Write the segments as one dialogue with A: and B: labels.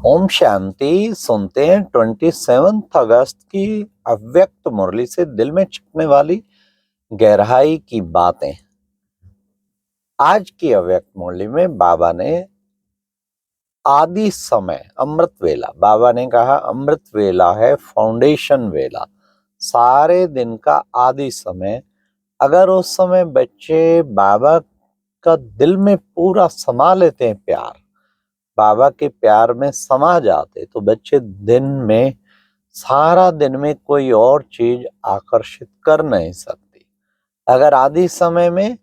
A: ओम शांति। सुनते हैं 27 अगस्त की अव्यक्त मुरली से दिल में छिपने वाली गहराई की बातें। आज की अव्यक्त मुरली में बाबा ने आदि समय अमृत वेला, बाबा ने कहा अमृत वेला है फाउंडेशन वेला, सारे दिन का आदि समय। अगर उस समय बच्चे बाबा का दिल में पूरा समा लेते हैं, प्यार बाबा के प्यार में समा जाते, तो बच्चे दिन में सारा दिन में कोई और चीज आकर्षित कर नहीं सकती। अगर आदि समय में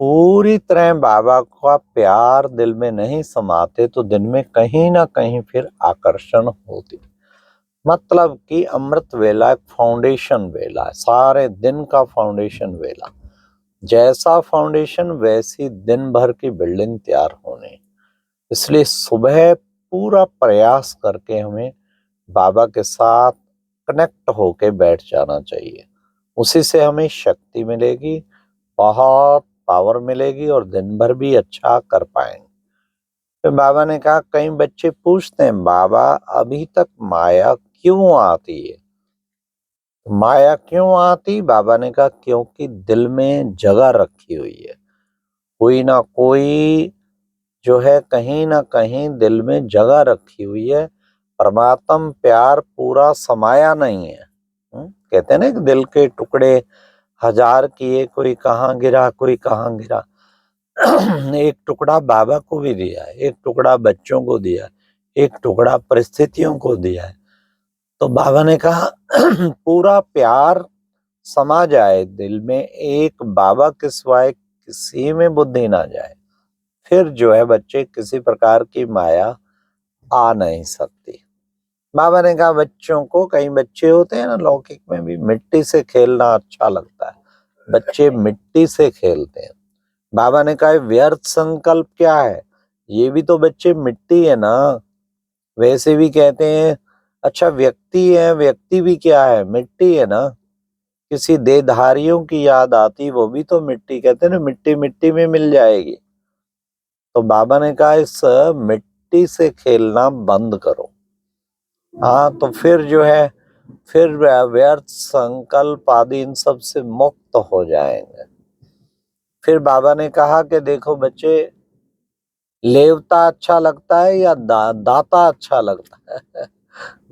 A: पूरी तरह बाबा का प्यार दिल में नहीं समाते तो दिन में कहीं ना कहीं फिर आकर्षण होती। मतलब कि अमृत वेला एक फाउंडेशन वेला है, सारे दिन का फाउंडेशन वेला। जैसा फाउंडेशन वैसी दिन भर की बिल्डिंग तैयार होनी। इसलिए सुबह पूरा प्रयास करके हमें बाबा के साथ कनेक्ट होके बैठ जाना चाहिए। उसी से हमें शक्ति मिलेगी, बहुत पावर मिलेगी और दिन भर भी अच्छा कर पाएंगे। फिर बाबा ने कहा, कई बच्चे पूछते हैं बाबा अभी तक माया क्यों आती है? माया क्यों आती? बाबा ने कहा क्योंकि दिल में जगह रखी हुई है। कोई ना कोई जो है कहीं ना कहीं दिल में जगह रखी हुई है। परमात्म प्यार पूरा समाया नहीं है। कहते हैं ना कि दिल के टुकड़े हजार किए, कोई कहाँ गिरा कोई कहाँ गिरा। एक टुकड़ा बाबा को भी दिया है, एक टुकड़ा बच्चों को दिया है, एक टुकड़ा परिस्थितियों को दिया है। तो बाबा ने कहा पूरा प्यार समा जाए दिल में, एक बाबा के सिवाय किसी में बुद्धि ना जाए, फिर जो है बच्चे किसी प्रकार की माया आ नहीं सकती। बाबा ने कहा बच्चों को, कई बच्चे होते हैं ना, लौकिक में भी मिट्टी से खेलना अच्छा लगता है, बच्चे मिट्टी से खेलते हैं। बाबा ने कहा व्यर्थ संकल्प क्या है? ये भी तो बच्चे मिट्टी है ना। वैसे भी कहते हैं अच्छा व्यक्ति है, व्यक्ति भी क्या है? मिट्टी है ना। किसी देहधारियों की याद आती, वो भी तो मिट्टी, कहते हैं ना मिट्टी मिट्टी में मिल जाएगी। तो बाबा ने कहा इस मिट्टी से खेलना बंद करो। हाँ, तो फिर जो है फिर व्यर्थ संकल्प आदि इन सब से मुक्त हो जाएंगे। फिर बाबा ने कहा कि देखो बच्चे, लेवता अच्छा लगता है या दाता अच्छा लगता है?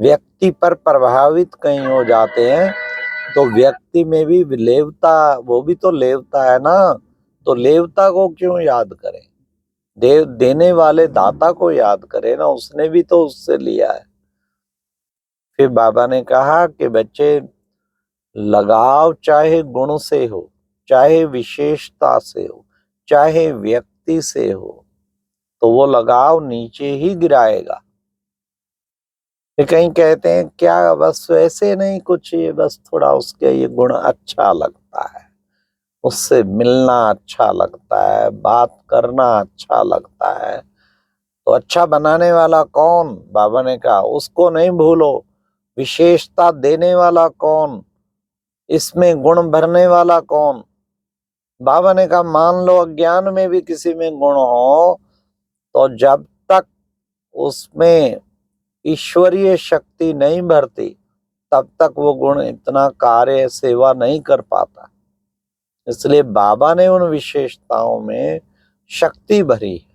A: व्यक्ति पर प्रभावित कहीं हो जाते हैं तो व्यक्ति में भी लेवता, वो भी तो लेवता है ना। तो लेवता को क्यों याद करें? देव देने वाले दाता को याद करें ना, उसने भी तो उससे लिया है। फिर बाबा ने कहा कि बच्चे, लगाव चाहे गुण से हो, चाहे विशेषता से हो, चाहे व्यक्ति से हो, तो वो लगाव नीचे ही गिराएगा। ये कहीं कहते हैं क्या बस वैसे नहीं कुछ, ये बस थोड़ा उसके ये गुण अच्छा लगता है, उससे मिलना अच्छा लगता है, बात करना अच्छा लगता है। तो अच्छा बनाने वाला कौन? बाबा ने कहा उसको नहीं भूलो। विशेषता देने वाला कौन? इसमें गुण भरने वाला कौन? बाबा ने कहा मान लो अज्ञान में भी किसी में गुण हो, तो जब तक उसमें ईश्वरीय शक्ति नहीं भरती तब तक वो गुण इतना कार्य सेवा नहीं कर पाता। इसलिए बाबा ने उन विशेषताओं में शक्ति भरी है।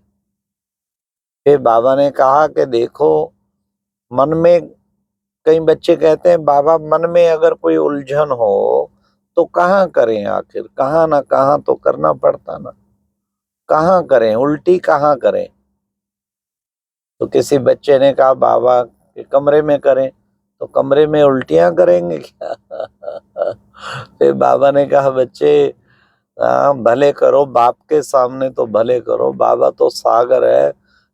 A: फिर बाबा ने कहा कि देखो, मन में, कई बच्चे कहते हैं बाबा मन में अगर कोई उलझन हो तो कहाँ करें? आखिर कहाँ ना कहाँ तो करना पड़ता ना। कहाँ करें? उल्टी कहाँ करें? तो किसी बच्चे ने कहा बाबा के कमरे में करें। तो कमरे में उल्टियां करेंगे क्या? फिर बाबा ने कहा बच्चे, भले करो, बाप के सामने तो भले करो, बाबा तो सागर है,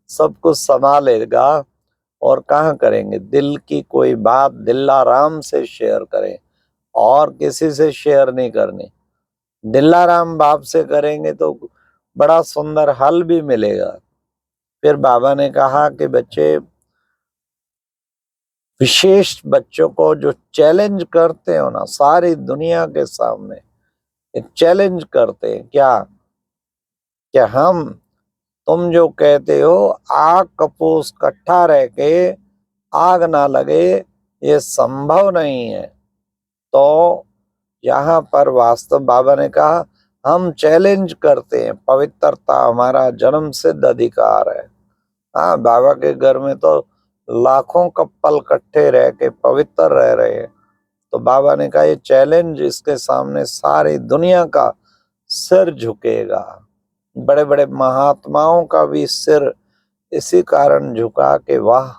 A: सब कुछ संभालेगा। और कहाँ करेंगे? दिल की कोई बात दिलाराम से शेयर करें, और किसी से शेयर नहीं करनी। दिलाराम बाप से करेंगे तो बड़ा सुंदर हल भी मिलेगा। फिर बाबा ने कहा कि बच्चे, विशेष बच्चों को जो चैलेंज करते हो ना सारी दुनिया के सामने, एक चैलेंज करते हैं क्या हम तुम जो कहते हो आग कपूस इकट्ठा रह के आग ना लगे, ये संभव नहीं है। तो यहाँ पर वास्तव बाबा ने कहा हम चैलेंज करते हैं, पवित्रता हमारा जन्म सिद्ध अधिकार है। हाँ, बाबा के घर में तो लाखों कपल इकट्ठे रह के पवित्र रह रहे हैं। तो बाबा ने कहा ये चैलेंज, इसके सामने सारी दुनिया का सिर झुकेगा। बड़े बड़े महात्माओं का भी सिर इसी कारण झुका के वाह,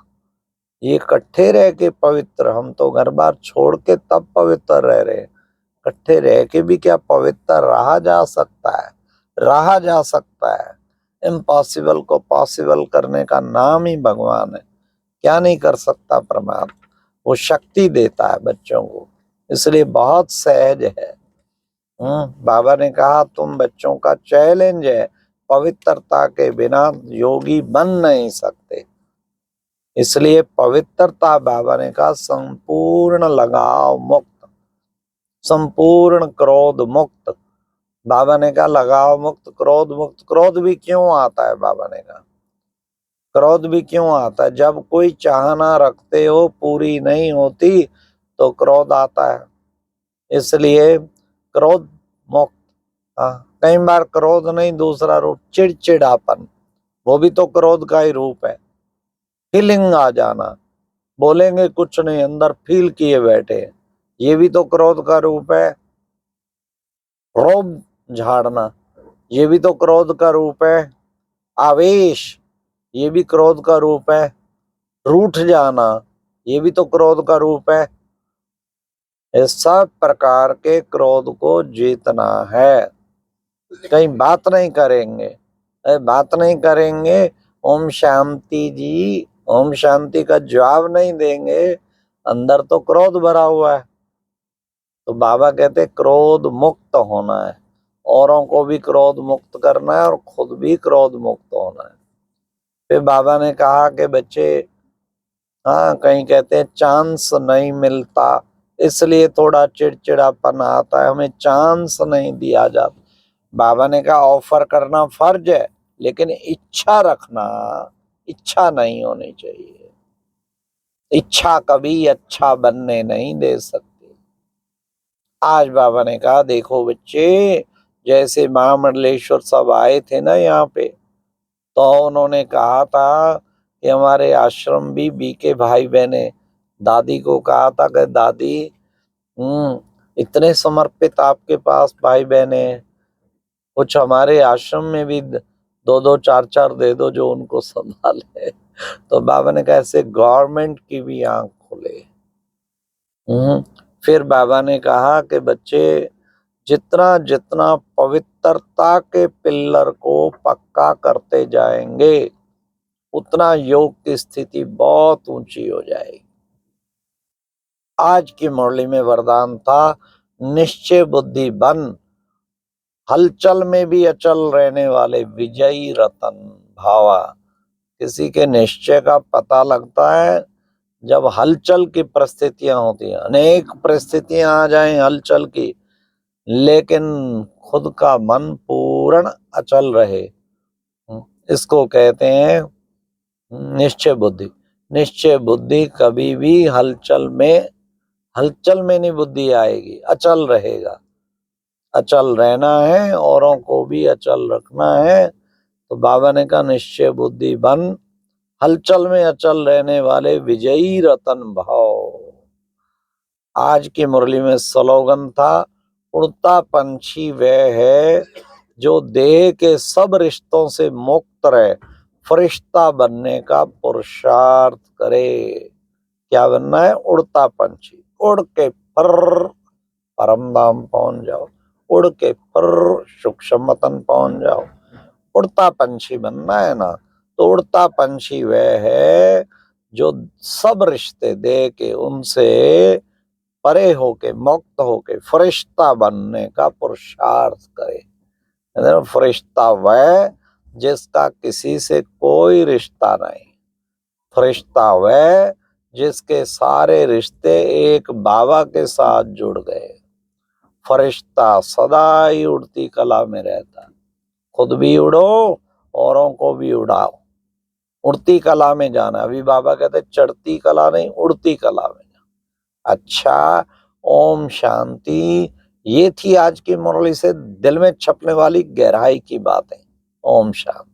A: ये इकट्ठे रह के पवित्र, हम तो घर बार छोड़ के तब पवित्र रह रहे, इकट्ठे रह के भी क्या पवित्र रहा जा सकता है? रहा जा सकता है। इम्पॉसिबल को पॉसिबल करने का नाम ही भगवान है। क्या नहीं कर सकता परमात्मा? वो शक्ति देता है बच्चों को, इसलिए बहुत सहज है। बाबा ने कहा तुम बच्चों का चैलेंज है, पवित्रता के बिना योगी बन नहीं सकते। इसलिए पवित्रता, बाबा ने कहा संपूर्ण लगाव मुक्त, संपूर्ण क्रोध मुक्त। बाबा ने कहा लगाव मुक्त, क्रोध मुक्त। क्रोध भी क्यों आता है? बाबा ने कहा क्रोध भी क्यों आता है? जब कोई चाहना रखते हो पूरी नहीं होती तो क्रोध आता है। इसलिए क्रोध मुक्त। कई बार क्रोध नहीं, दूसरा रूप चिड़चिड़ापन, वो भी तो क्रोध का ही रूप है। फीलिंग आ जाना, बोलेंगे कुछ नहीं, अंदर फील किए बैठे, ये भी तो क्रोध का रूप है। रोब झाड़ना, ये भी तो क्रोध का रूप है। आवेश, ये भी क्रोध का रूप है। रूठ जाना, ये भी तो क्रोध का रूप है। इस सब प्रकार के क्रोध को जीतना है। कहीं बात नहीं करेंगे, बात नहीं करेंगे, ओम शांति जी, ओम शांति का जवाब नहीं देंगे, अंदर तो क्रोध भरा हुआ है। तो बाबा कहते क्रोध मुक्त होना है, औरों को भी क्रोध मुक्त करना है और खुद भी क्रोध मुक्त होना है। फिर बाबा ने कहा कि बच्चे, हाँ, कहीं कहते हैं चांस नहीं मिलता, इसलिए थोड़ा चिड़चिड़ापन आता है, हमें चांस नहीं दिया जाता। बाबा ने कहा ऑफर करना फर्ज है, लेकिन इच्छा रखना, इच्छा नहीं होनी चाहिए। इच्छा कभी अच्छा बनने नहीं दे सकती। आज बाबा ने कहा देखो बच्चे, जैसे महामंडलेश्वर सब आए थे ना यहाँ पे, तो उन्होंने कहा था कि हमारे आश्रम भी बीके भाई बहने, दादी को कहा था कि दादी, इतने समर्पित आपके पास भाई बहने, कुछ हमारे आश्रम में भी दो दो चार चार दे दो जो उनको संभाले। तो बाबा ने कहा ऐसे गवर्नमेंट की भी आंख खोले। फिर बाबा ने कहा कि बच्चे, जितना जितना पवित्रता के पिल्लर को पक्का करते जाएंगे, उतना योग की स्थिति बहुत ऊंची हो जाएगी। आज की मुरली में वरदान था निश्चय बुद्धि बन, हलचल में भी अचल रहने वाले विजयी रतन भावा। किसी के निश्चय का पता लगता है जब हलचल की परिस्थितियां होती हैं। अनेक परिस्थितियां आ जाएं हलचल की, लेकिन खुद का मन पूर्ण अचल रहे, इसको कहते हैं निश्चय बुद्धि। निश्चय बुद्धि कभी भी हलचल में नहीं बुद्धि आएगी, अचल रहेगा। अचल रहना है, औरों को भी अचल रखना है। तो बाबा ने कहा निश्चय बुद्धि बन, हलचल में अचल रहने वाले विजयी रतन भाव। आज की मुरली में स्लोगन था उड़ता पंछी वह है जो देह के सब रिश्तों से मुक्त रहे, फरिश्ता बनने का पुरुषार्थ करे। क्या बनना है? उड़ता पंछी, उड़ के पर परम धाम पहुंच जाओ, उड़ के पर सूक्ष्म वतन पहुंच जाओ। उड़ता पंछी बनना है ना, तो उड़ता पंछी वह है जो सब रिश्ते दे के उनसे परे होके, मुक्त होके फरिश्ता बनने का पुरुषार्थ करे। फरिश्ता वह जिसका किसी से कोई रिश्ता नहीं, फरिश्ता वह जिसके सारे रिश्ते एक बाबा के साथ जुड़ गए। फरिश्ता सदा ही उड़ती कला में रहता, खुद भी उड़ो औरों को भी उड़ाओ, उड़ती कला में जाना। अभी बाबा कहते चढ़ती कला नहीं, उड़ती कला में जाना। अच्छा, ओम शांति। ये थी आज की मुरली से दिल में छपने वाली गहराई की बातें। ओम शांति।